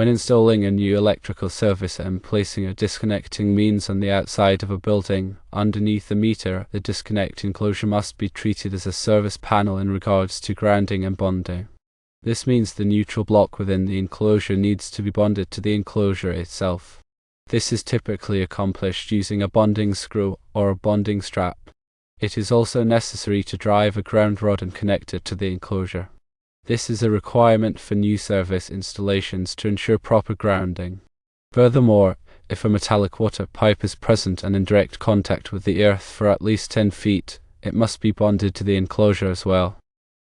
When installing a new electrical service and placing a disconnecting means on the outside of a building, underneath the meter, the disconnect enclosure must be treated as a service panel in regards to grounding and bonding. This means the neutral block within the enclosure needs to be bonded to the enclosure itself. This is typically accomplished using a bonding screw or a bonding strap. It is also necessary to drive a ground rod and connect it to the enclosure. This is a requirement for new service installations to ensure proper grounding. Furthermore, if a metallic water pipe is present and in direct contact with the earth for at least 10 feet, it must be bonded to the enclosure as well.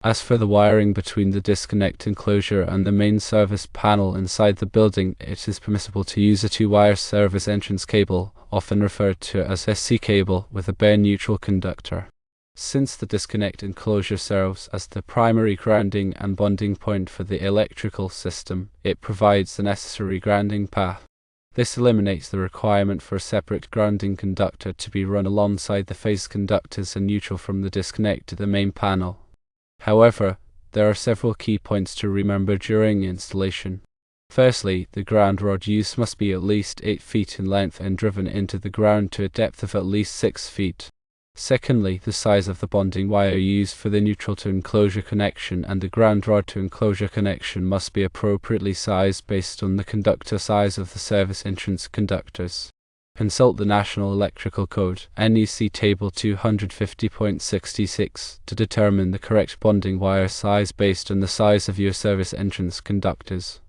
As for the wiring between the disconnect enclosure and the main service panel inside the building, it is permissible to use a 2-wire service entrance cable, often referred to as SC cable, with a bare neutral conductor. Since the disconnect enclosure serves as the primary grounding and bonding point for the electrical system, it provides the necessary grounding path. This eliminates the requirement for a separate grounding conductor to be run alongside the phase conductors and neutral from the disconnect to the main panel. However, there are several key points to remember during installation. Firstly, the ground rod used must be at least 8 feet in length and driven into the ground to a depth of at least 6 feet. Secondly, the size of the bonding wire used for the neutral to enclosure connection and the ground rod to enclosure connection must be appropriately sized based on the conductor size of the service entrance conductors. Consult the National Electrical Code, NEC Table 250.66, to determine the correct bonding wire size based on the size of your service entrance conductors.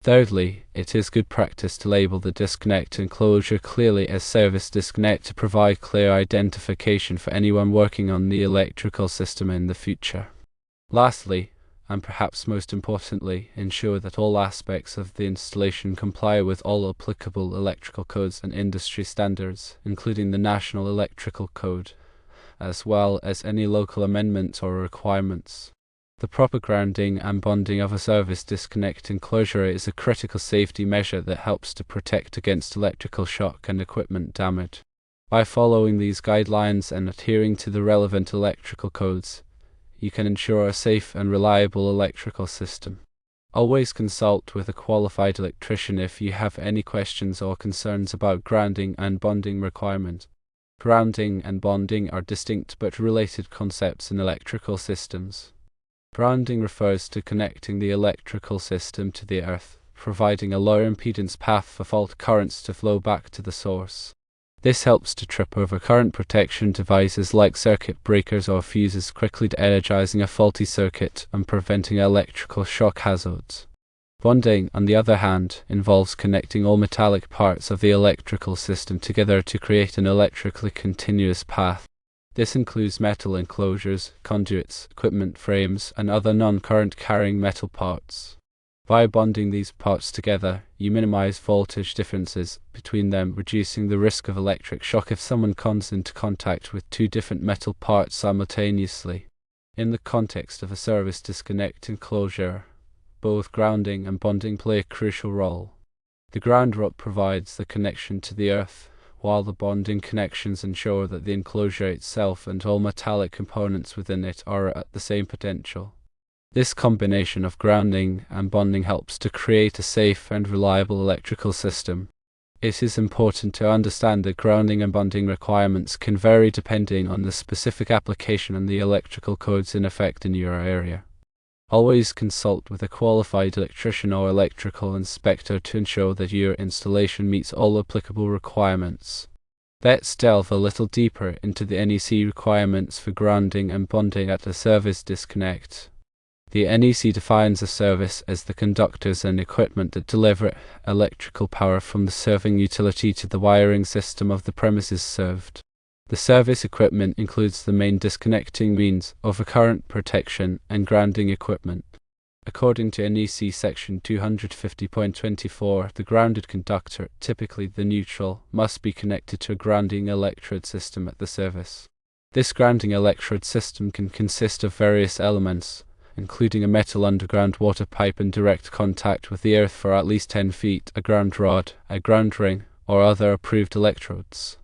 Thirdly, it is good practice to label the disconnect enclosure clearly as service disconnect to provide clear identification for anyone working on the electrical system in the future. Lastly, and perhaps most importantly, ensure that all aspects of the installation comply with all applicable electrical codes and industry standards, including the National Electrical Code, as well as any local amendments or requirements. The proper grounding and bonding of a service disconnect enclosure is a critical safety measure that helps to protect against electrical shock and equipment damage. By following these guidelines and adhering to the relevant electrical codes, you can ensure a safe and reliable electrical system. Always consult with a qualified electrician if you have any questions or concerns about grounding and bonding requirements. Grounding and bonding are distinct but related concepts in electrical systems. Grounding refers to connecting the electrical system to the earth, providing a low impedance path for fault currents to flow back to the source. This helps to trip over current protection devices like circuit breakers or fuses, quickly de-energizing a faulty circuit and preventing electrical shock hazards. Bonding, on the other hand, involves connecting all metallic parts of the electrical system together to create an electrically continuous path. This includes metal enclosures, conduits, equipment frames, and other non-current carrying metal parts. By bonding these parts together, you minimize voltage differences between them, reducing the risk of electric shock if someone comes into contact with two different metal parts simultaneously. In the context of a service disconnect enclosure, both grounding and bonding play a crucial role. The ground rod provides the connection to the earth, while the bonding connections ensure that the enclosure itself and all metallic components within it are at the same potential. This combination of grounding and bonding helps to create a safe and reliable electrical system. It is important to understand that grounding and bonding requirements can vary depending on the specific application and the electrical codes in effect in your area. Always consult with a qualified electrician or electrical inspector to ensure that your installation meets all applicable requirements. Let's delve a little deeper into the NEC requirements for grounding and bonding at a service disconnect. The NEC defines a service as the conductors and equipment that deliver electrical power from the serving utility to the wiring system of the premises served. The service equipment includes the main disconnecting means, overcurrent protection, and grounding equipment. According to NEC section 250.24, the grounded conductor, typically the neutral, must be connected to a grounding electrode system at the service. This grounding electrode system can consist of various elements, including a metal underground water pipe in direct contact with the earth for at least 10 feet, a ground rod, a ground ring, or other approved electrodes.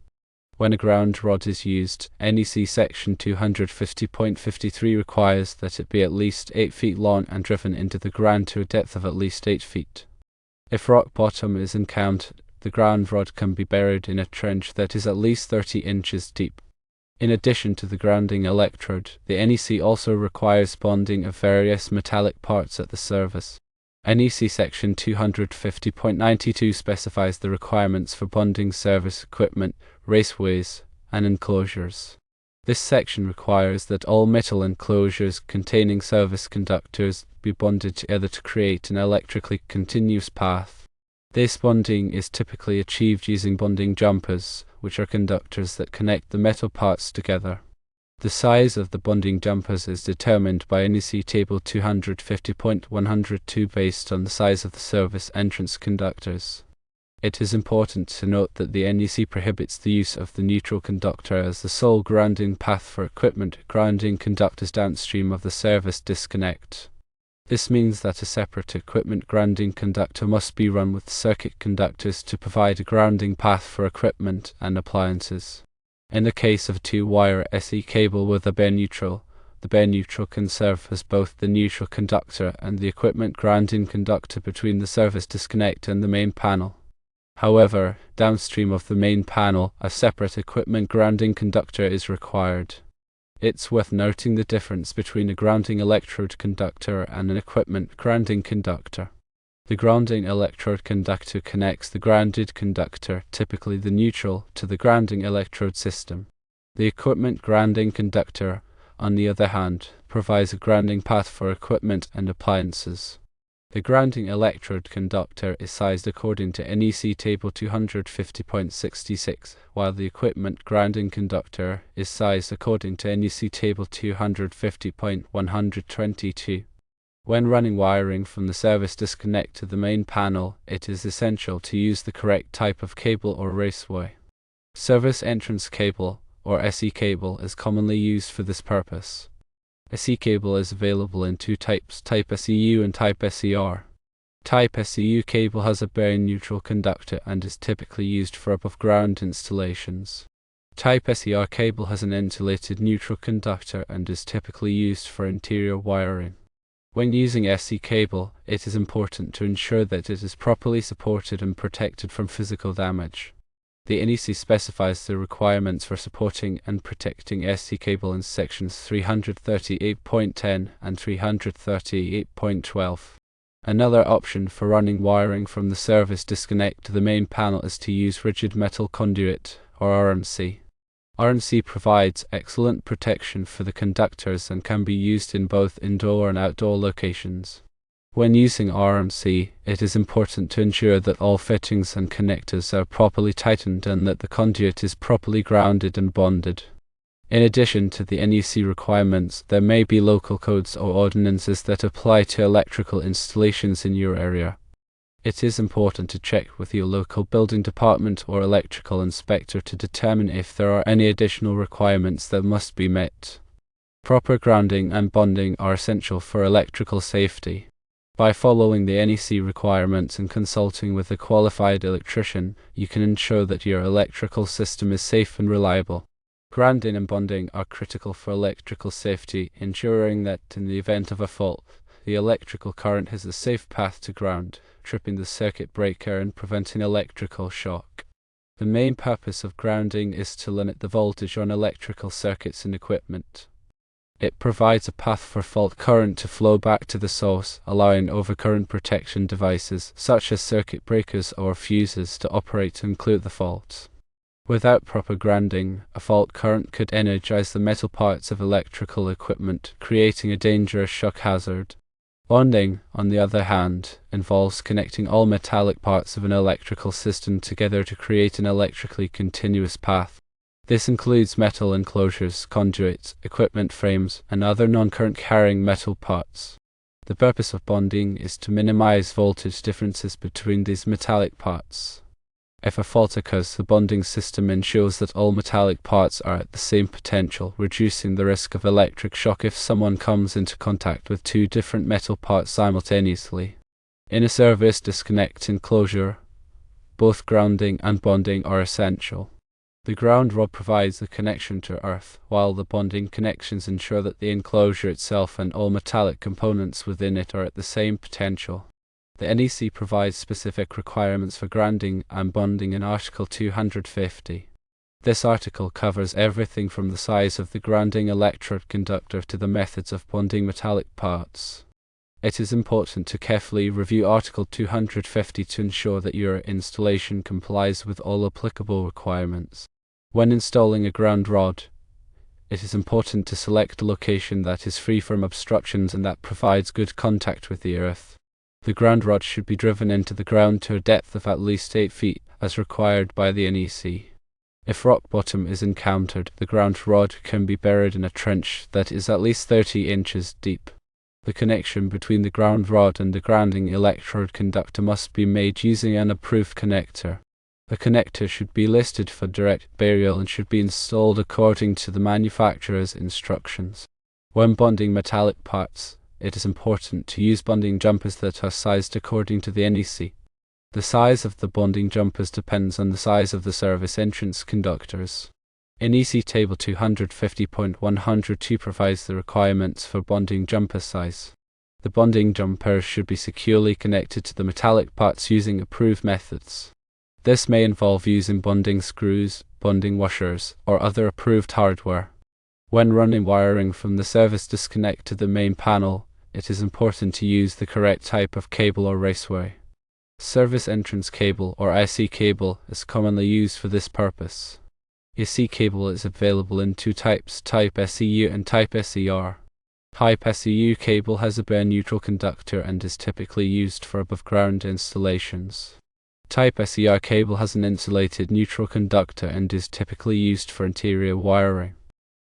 When a ground rod is used, NEC section 250.53 requires that it be at least 8 feet long and driven into the ground to a depth of at least 8 feet. If rock bottom is encountered, the ground rod can be buried in a trench that is at least 30 inches deep. In addition to the grounding electrode, the NEC also requires bonding of various metallic parts at the service. NEC Section 250.92 specifies the requirements for bonding service equipment, raceways, and enclosures. This section requires that all metal enclosures containing service conductors be bonded together to create an electrically continuous path. This bonding is typically achieved using bonding jumpers, which are conductors that connect the metal parts together. The size of the bonding jumpers is determined by NEC Table 250.102 based on the size of the service entrance conductors. It is important to note that the NEC prohibits the use of the neutral conductor as the sole grounding path for equipment grounding conductors downstream of the service disconnect. This means that a separate equipment grounding conductor must be run with circuit conductors to provide a grounding path for equipment and appliances. In the case of a two-wire SE cable with a bare neutral, the bare neutral can serve as both the neutral conductor and the equipment grounding conductor between the service disconnect and the main panel. However, downstream of the main panel, a separate equipment grounding conductor is required. It's worth noting the difference between a grounding electrode conductor and an equipment grounding conductor. The grounding electrode conductor connects the grounded conductor, typically the neutral, to the grounding electrode system. The equipment grounding conductor, on the other hand, provides a grounding path for equipment and appliances. The grounding electrode conductor is sized according to NEC Table 250.66, while the equipment grounding conductor is sized according to NEC Table 250.122. When running wiring from the service disconnect to the main panel, it is essential to use the correct type of cable or raceway. Service entrance cable, or SE cable, is commonly used for this purpose. SE cable is available in two types, Type SEU and Type SER. Type SEU cable has a bare neutral conductor and is typically used for above-ground installations. Type SER cable has an insulated neutral conductor and is typically used for interior wiring. When using SE cable, it is important to ensure that it is properly supported and protected from physical damage. The NEC specifies the requirements for supporting and protecting SE cable in sections 338.10 and 338.12. Another option for running wiring from the service disconnect to the main panel is to use rigid metal conduit, or RMC. RMC provides excellent protection for the conductors and can be used in both indoor and outdoor locations. When using RMC, it is important to ensure that all fittings and connectors are properly tightened and that the conduit is properly grounded and bonded. In addition to the NEC requirements, there may be local codes or ordinances that apply to electrical installations in your area. It is important to check with your local building department or electrical inspector to determine if there are any additional requirements that must be met. Proper grounding and bonding are essential for electrical safety. By following the NEC requirements and consulting with a qualified electrician, you can ensure that your electrical system is safe and reliable. Grounding and bonding are critical for electrical safety, ensuring that in the event of a fault, the electrical current has a safe path to ground, tripping the circuit breaker and preventing electrical shock. The main purpose of grounding is to limit the voltage on electrical circuits and equipment. It provides a path for fault current to flow back to the source, allowing overcurrent protection devices, such as circuit breakers or fuses, to operate and clear the fault. Without proper grounding, a fault current could energize the metal parts of electrical equipment, creating a dangerous shock hazard. Bonding, on the other hand, involves connecting all metallic parts of an electrical system together to create an electrically continuous path. This includes metal enclosures, conduits, equipment frames, and other non-current carrying metal parts. The purpose of bonding is to minimize voltage differences between these metallic parts. If a fault occurs, the bonding system ensures that all metallic parts are at the same potential, reducing the risk of electric shock if someone comes into contact with two different metal parts simultaneously. In a service disconnect enclosure, both grounding and bonding are essential. The ground rod provides the connection to earth, while the bonding connections ensure that the enclosure itself and all metallic components within it are at the same potential. The NEC provides specific requirements for grounding and bonding in Article 250. This article covers everything from the size of the grounding electrode conductor to the methods of bonding metallic parts. It is important to carefully review Article 250 to ensure that your installation complies with all applicable requirements. When installing a ground rod, it is important to select a location that is free from obstructions and that provides good contact with the earth. The ground rod should be driven into the ground to a depth of at least 8 feet, as required by the NEC. If rock bottom is encountered, the ground rod can be buried in a trench that is at least 30 inches deep. The connection between the ground rod and the grounding electrode conductor must be made using an approved connector. The connector should be listed for direct burial and should be installed according to the manufacturer's instructions. When bonding metallic parts, it is important to use bonding jumpers that are sized according to the NEC. The size of the bonding jumpers depends on the size of the service entrance conductors. NEC Table 250.102 provides the requirements for bonding jumper size. The bonding jumpers should be securely connected to the metallic parts using approved methods. This may involve using bonding screws, bonding washers, or other approved hardware. When running wiring from the service disconnect to the main panel, it is important to use the correct type of cable or raceway. Service entrance cable or IC cable is commonly used for this purpose. IC cable is available in two types, Type SEU and Type SER. Type SEU cable has a bare neutral conductor and is typically used for above-ground installations. Type SER cable has an insulated neutral conductor and is typically used for interior wiring.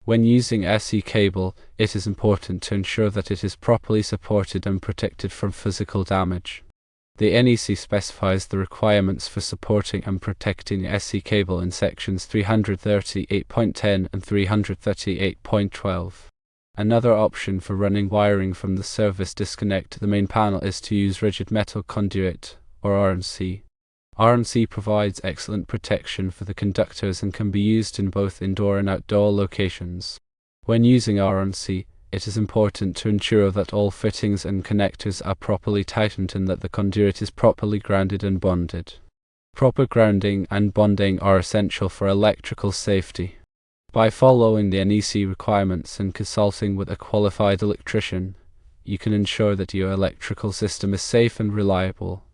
When using SE cable, it is important to ensure that it is properly supported and protected from physical damage. The NEC specifies the requirements for supporting and protecting SE cable in sections 338.10 and 338.12. Another option for running wiring from the service disconnect to the main panel is to use rigid metal conduit, or RMC. RMC provides excellent protection for the conductors and can be used in both indoor and outdoor locations. When using RMC, it is important to ensure that all fittings and connectors are properly tightened and that the conduit is properly grounded and bonded. Proper grounding and bonding are essential for electrical safety. By following the NEC requirements and consulting with a qualified electrician, you can ensure that your electrical system is safe and reliable.